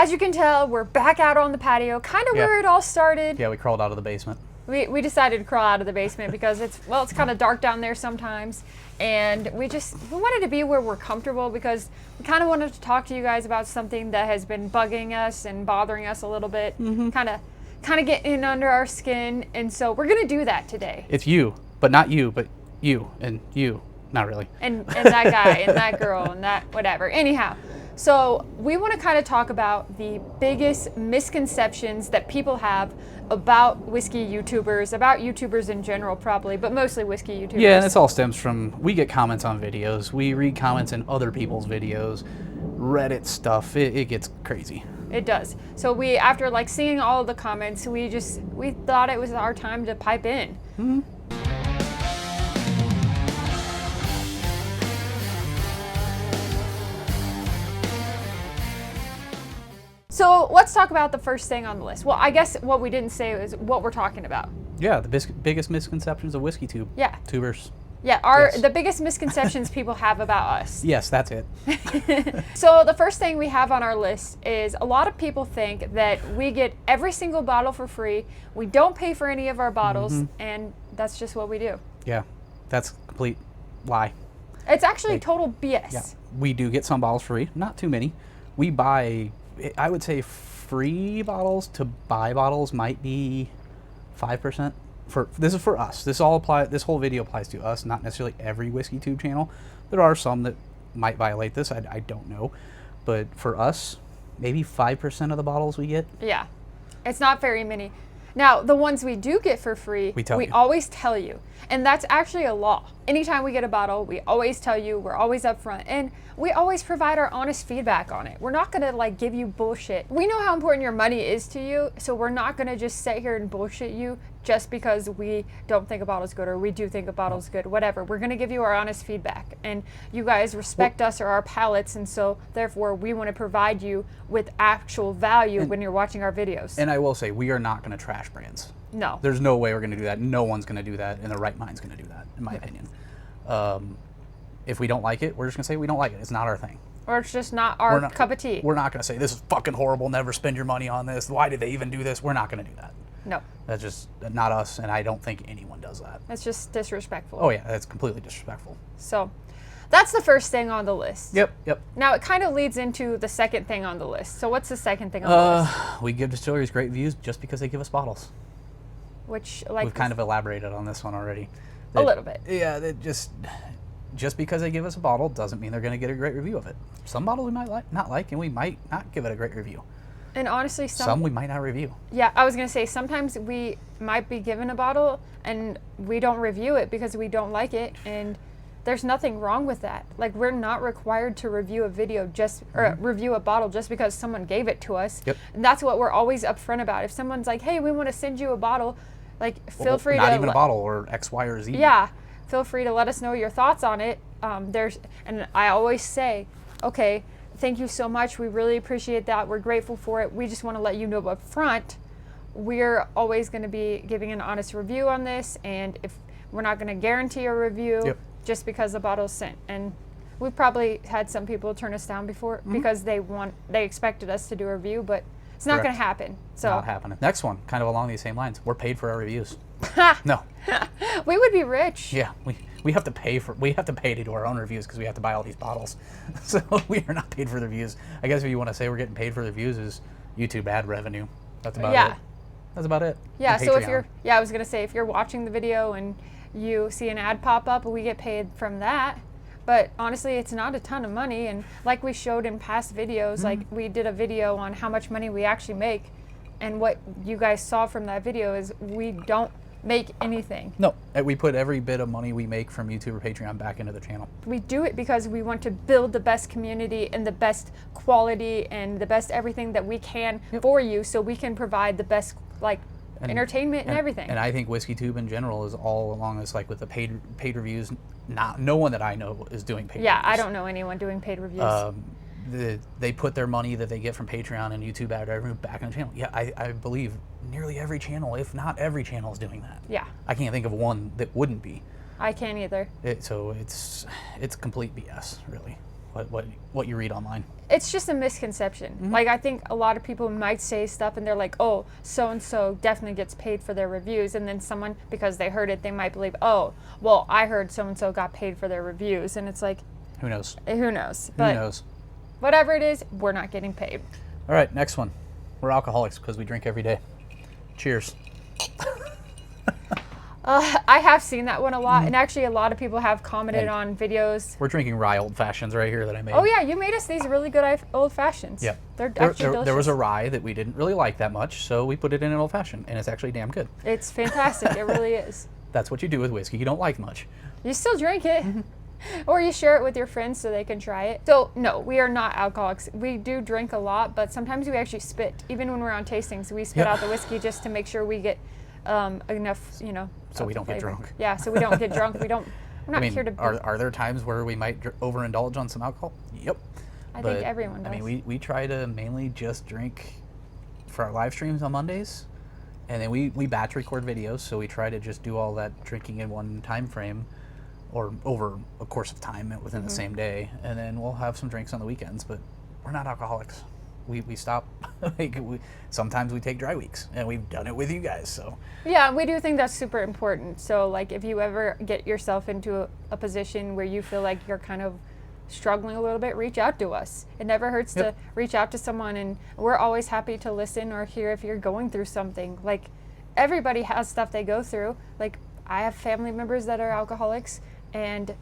as you can tell, we're back out on the patio, kind of where it all started. Yeah, we crawled out of the basement. We decided to crawl out of the basement because it's kind of dark down there sometimes. And we wanted to be where we're comfortable because we kind of wanted to talk to you guys about something that has been bugging us and bothering us a little bit. Kind of getting in under our skin. And so we're going to do that today. It's you, but not you, but you and you. Not really. And that guy and that girl and that whatever. Anyhow, so we want to kind of talk about the biggest misconceptions that people have about whiskey YouTubers, about YouTubers in general probably, but mostly whiskey YouTubers. Yeah, and this all stems from, we get comments on videos, we read comments in other people's videos, Reddit stuff, it gets crazy. It does. So we, after like seeing all of the comments, we thought it was our time to pipe in. So let's talk about the first thing on the list. Well, I guess what we didn't say is what we're talking about. Yeah, the biggest misconceptions of whiskey tubers. Yeah, the biggest misconceptions people have about us. Yes, that's it. So the first thing we have on our list is a lot of people think that we get every single bottle for free. We don't pay for any of our bottles, and that's just what we do. Yeah, that's a complete lie. It's actually total BS. Yeah, we do get some bottles free, not too many. We buy, I would say free bottles to buy bottles might be 5%. This is for us. This whole video applies to us, not necessarily every WhiskeyTube channel. There are some that might violate this. I don't know, but for us, maybe 5% of the bottles we get. Yeah, it's not very many. Now, the ones we do get for free, we always tell you. And that's actually a law. Anytime we get a bottle, we always tell you, we're always upfront, and we always provide our honest feedback on it. We're not gonna like give you bullshit. We know how important your money is to you, so we're not gonna just sit here and bullshit you just because we don't think a bottle's good or we do think a bottle's good, whatever. We're gonna give you our honest feedback. And you guys respect us or our palates, and so therefore we wanna provide you with actual value when you're watching our videos. And I will say, we are not gonna trash brands. No. There's no way we're going to do that. No one's going to do that, and the right mind's going to do that, in my opinion. If we don't like it, we're just going to say we don't like it. It's not our thing. Or it's just not our cup of tea. We're not going to say, this is fucking horrible, never spend your money on this. Why did they even do this? We're not going to do that. No. That's just not us, and I don't think anyone does that. That's just disrespectful. Oh, yeah, that's completely disrespectful. So that's the first thing on the list. Yep. Now, it kind of leads into the second thing on the list. So what's the second thing on the list? We give distilleries great reviews just because they give us bottles. Which, like, we've kind of elaborated on this one already. A little bit. Yeah, that just because they give us a bottle doesn't mean they're going to get a great review of it. Some bottles we might not like, and we might not give it a great review. And honestly, some we might not review. Yeah, I was going to say, sometimes we might be given a bottle and we don't review it because we don't like it, and there's nothing wrong with that. Like, we're not required to review a video or review a bottle just because someone gave it to us. Yep. And that's what we're always upfront about. If someone's like, hey, we want to send you a bottle, like, feel free to... Not even a bottle, or X, Y, or Z. Yeah, feel free to let us know your thoughts on it. And I always say, okay, thank you so much. We really appreciate that. We're grateful for it. We just want to let you know up front, we're always going to be giving an honest review on this, and if we're not going to guarantee a review just because the bottle's sent. And we've probably had some people turn us down before because they expected us to do a review, but it's not going to happen. So not happening. Next one, kind of along these same lines. We're paid for our reviews. No. We would be rich. Yeah, we have to pay to do our own reviews because we have to buy all these bottles. So we are not paid for the reviews. I guess if you want to say we're getting paid for the views is YouTube ad revenue. That's about it. That's about it. Yeah, so I was going to say, if you're watching the video and you see an ad pop up, we get paid from that. But honestly, it's not a ton of money. And like we showed in past videos, like we did a video on how much money we actually make. And what you guys saw from that video is we don't make anything. No, we put every bit of money we make from YouTube or Patreon back into the channel. We do it because we want to build the best community and the best quality and the best everything that we can for you, so we can provide the best entertainment and everything. And I think WhiskeyTube in general is all along this, like with the paid reviews. No one that I know is doing paid reviews. Yeah, I don't know anyone doing paid reviews. They put their money that they get from Patreon and YouTube ad revenue back in the channel. Yeah, I believe nearly every channel, if not every channel, is doing that. Yeah. I can't think of one that wouldn't be. I can't either. So it's complete BS, really. what you read online. It's just a misconception. Mm-hmm. Like, I think a lot of people might say stuff and they're like, oh, so-and-so definitely gets paid for their reviews. And then someone, because they heard it, they might believe, oh, well, I heard so-and-so got paid for their reviews. And it's like, who knows? Who knows? Who knows? Whatever it is, we're not getting paid. All right, next one. We're alcoholics because we drink every day. Cheers. I have seen that one a lot, and actually a lot of people have commented on videos. We're drinking rye old fashions right here that I made. Oh yeah, you made us these really good old fashions. Yep. They're actually delicious. There was a rye that we didn't really like that much, so we put it in an old fashioned, and it's actually damn good. It's fantastic. It really is. That's what you do with whiskey you don't like much. You still drink it. Or you share it with your friends so they can try it. So no, we are not alcoholics. We do drink a lot, but sometimes we actually spit. Even when we're on tastings, we spit out the whiskey just to make sure we get enough, so we don't get drunk. Yeah, so we don't get drunk. We're not here to. Are there times where we might overindulge on some alcohol? Yep. I think everyone does. I mean, we try to mainly just drink for our live streams on Mondays, and then we batch record videos, so we try to just do all that drinking in one time frame, or over a course of time within the same day, and then we'll have some drinks on the weekends. But we're not alcoholics. We stop. Sometimes we take dry weeks, and we've done it with you guys. So yeah, we do think that's super important. So like, if you ever get yourself into a position where you feel like you're kind of struggling a little bit, reach out to us. It never hurts to reach out to someone, and we're always happy to listen or hear if you're going through something. Like, everybody has stuff they go through. Like, I have family members that are alcoholics, and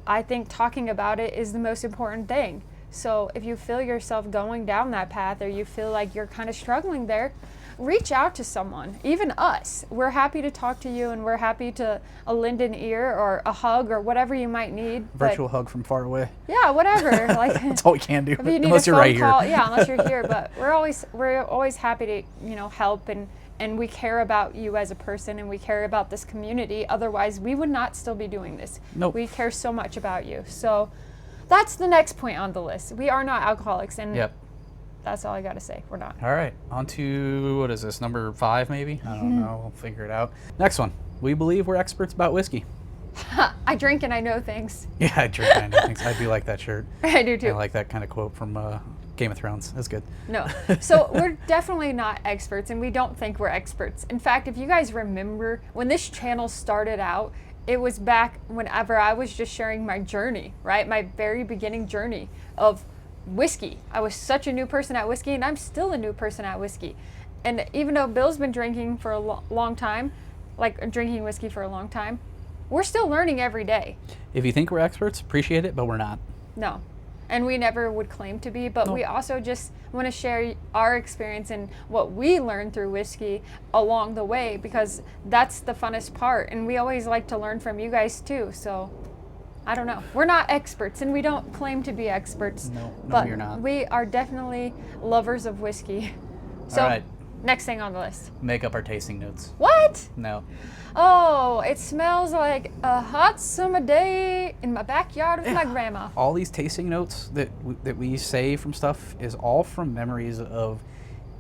I think talking about it is the most important thing. So if you feel yourself going down that path, or you feel like you're kind of struggling there, reach out to someone, even us. We're happy to talk to you, and we're happy to lend an ear or a hug or whatever you might need. Virtual hug from far away. Yeah, whatever. Like, that's all we can do. If you need unless a you're phone right call, here. Yeah, unless you're here. But we're always happy to help, and we care about you as a person, and we care about this community. Otherwise, we would not still be doing this. Nope. We care so much about you. So that's the next point on the list. We are not alcoholics, and that's all I got to say. We're not. All right, on to, what is this, number 5 maybe? I don't know, we'll figure it out. Next one, we believe we're experts about whiskey. I drink and I know things. Yeah, I drink and I know things. I do like that shirt. I do too. I like that kind of quote from Game of Thrones. That's good. No. So we're definitely not experts, and we don't think we're experts. In fact, if you guys remember, when this channel started out, it was back whenever I was just sharing my journey, right? My very beginning journey of whiskey. I was such a new person at whiskey, and I'm still a new person at whiskey. And even though Bill's been drinking for a long time, like drinking whiskey for a long time, we're still learning every day. If you think we're experts, appreciate it, but we're not. No. And we never would claim to be, but we also just want to share our experience and what we learned through whiskey along the way, because that's the funnest part. And we always like to learn from you guys too. So I don't know. We're not experts, and we don't claim to be experts. No, but you're not. We are definitely lovers of whiskey. So all right. Next thing on the list. Make up our tasting notes. What? No. Oh, it smells like a hot summer day in my backyard with my grandma. All these tasting notes that we say from stuff is all from memories of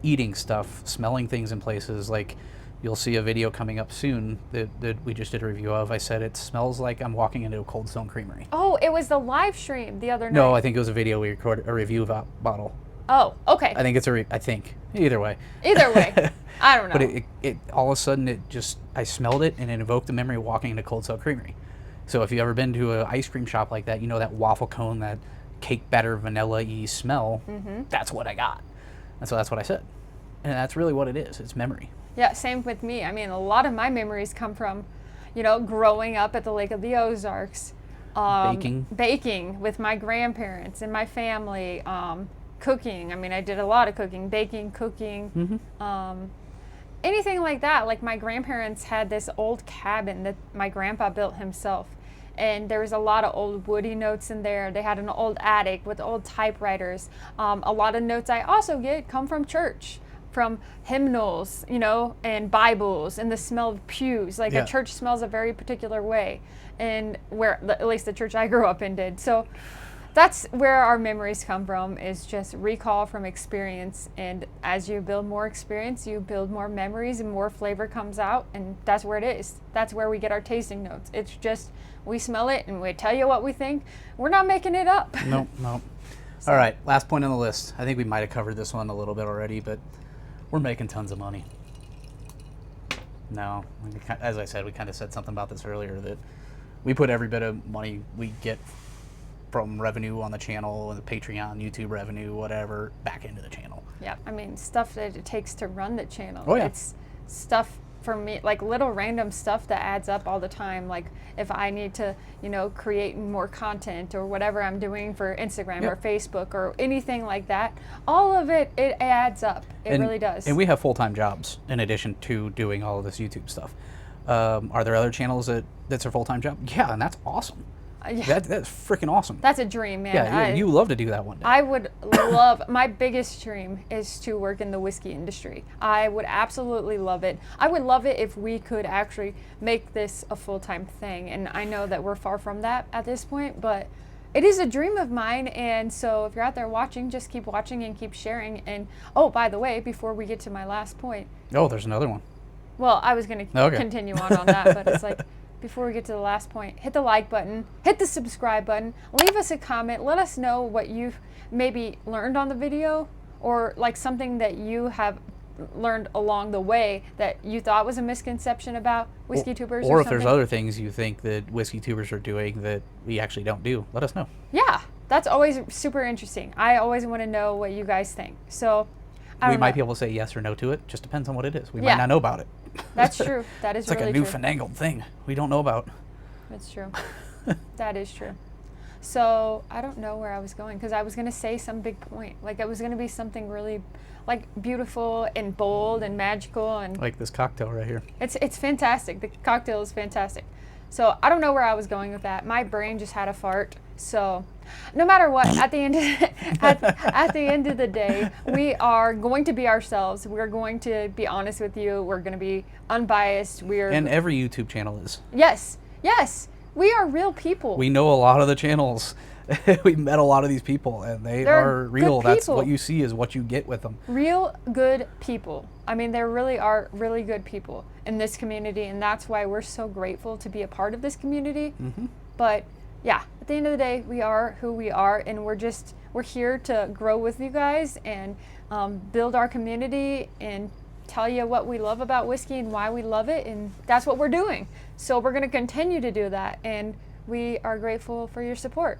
eating stuff, smelling things in places. Like, you'll see a video coming up soon that we just did a review of. I said it smells like I'm walking into a Cold Stone Creamery. Oh, it was the live stream the other night. No, I think it was a video we recorded, a review of a bottle. Oh, okay. I think it's I think. Either way. Either way. I don't know. But it all of a sudden, I smelled it, and it evoked the memory of walking into Cold Stone Creamery. So if you've ever been to an ice cream shop like that, you know that waffle cone, that cake batter vanilla-y smell, that's what I got. And so that's what I said. And that's really what it is. It's memory. Yeah, same with me. I mean, a lot of my memories come from, growing up at the Lake of the Ozarks. Baking with my grandparents and my family. Cooking. I mean, I did a lot of cooking. Baking, cooking. Anything like that. Like, my grandparents had this old cabin that my grandpa built himself. And there was a lot of old woody notes in there. They had an old attic with old typewriters. A lot of notes I also get come from church, from hymnals, and Bibles, and the smell of pews. Like, a church smells a very particular way, and at least the church I grew up in did. So that's where our memories come from, is just recall from experience. And as you build more experience, you build more memories and more flavor comes out. And that's where it is. That's where we get our tasting notes. It's just, we smell it and we tell you what we think. We're not making it up. Nope. So. All right, last point on the list. I think we might have covered this one a little bit already, but we're making tons of money. No, as I said, we kind of said something about this earlier, that we put every bit of money we get from revenue on the channel and the Patreon, YouTube revenue, whatever, back into the channel. Yeah, I mean, stuff that it takes to run the channel. Oh, yeah. It's stuff for me, like little random stuff that adds up all the time. Like if I need to, create more content or whatever I'm doing for Instagram or Facebook or anything like that, all of it adds up. It really does. And we have full-time jobs in addition to doing all of this YouTube stuff. Are there other channels that's a full-time job? Yeah, and that's awesome. Yeah. That's freaking awesome. That's a dream, man. Yeah, you love to do that one day. I would love, my biggest dream is to work in the whiskey industry. I would absolutely love it. I would love it if we could actually make this a full-time thing. And I know that we're far from that at this point, but it is a dream of mine. And so if you're out there watching, just keep watching and keep sharing. And oh, by the way, before we get to my last point. Oh, there's another one. Well, I was going to continue on that, but it's like, before we get to the last point, hit the like button, hit the subscribe button, leave us a comment, let us know what you've maybe learned on the video, or like something that you have learned along the way that you thought was a misconception about WhiskeyTubers, or if there's other things you think that WhiskeyTubers are doing that we actually don't do, let us know. Yeah, that's always super interesting. I always want to know what you guys think. So we might be able to say yes or no to it. Just depends on what it is. We might not know about it. That's true. That is it's really like a new finagled thing we don't know about. That's true. That is true. So I don't know where I was going, because I was going to say some big point. Like it was going to be something really like beautiful and bold and magical, and like this cocktail right here. It's fantastic. The cocktail is fantastic. So I don't know where I was going with that. My brain just had a fart. So no matter what, at the end at the end of the day, we are going to be ourselves. We're going to be honest with you. We're going to be unbiased. And every YouTube channel is. Yes. We are real people. We know a lot of the channels. We met a lot of these people, and they're real. That's what you see is what you get with them. Real good people. I mean, there really are really good people in this community, and that's why we're so grateful to be a part of this community. Mm-hmm. But yeah, at the end of the day, we are who we are, and we're here to grow with you guys and build our community and tell you what we love about whiskey and why we love it, and that's what we're doing. So we're going to continue to do that, and we are grateful for your support.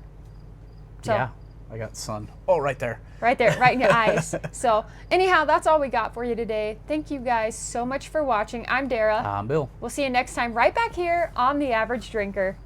So, yeah, I got sun. Oh, right there. Right there, right in your eyes. So anyhow, that's all we got for you today. Thank you guys so much for watching. I'm Dara. I'm Bill. We'll see you next time right back here on The Average Drinker.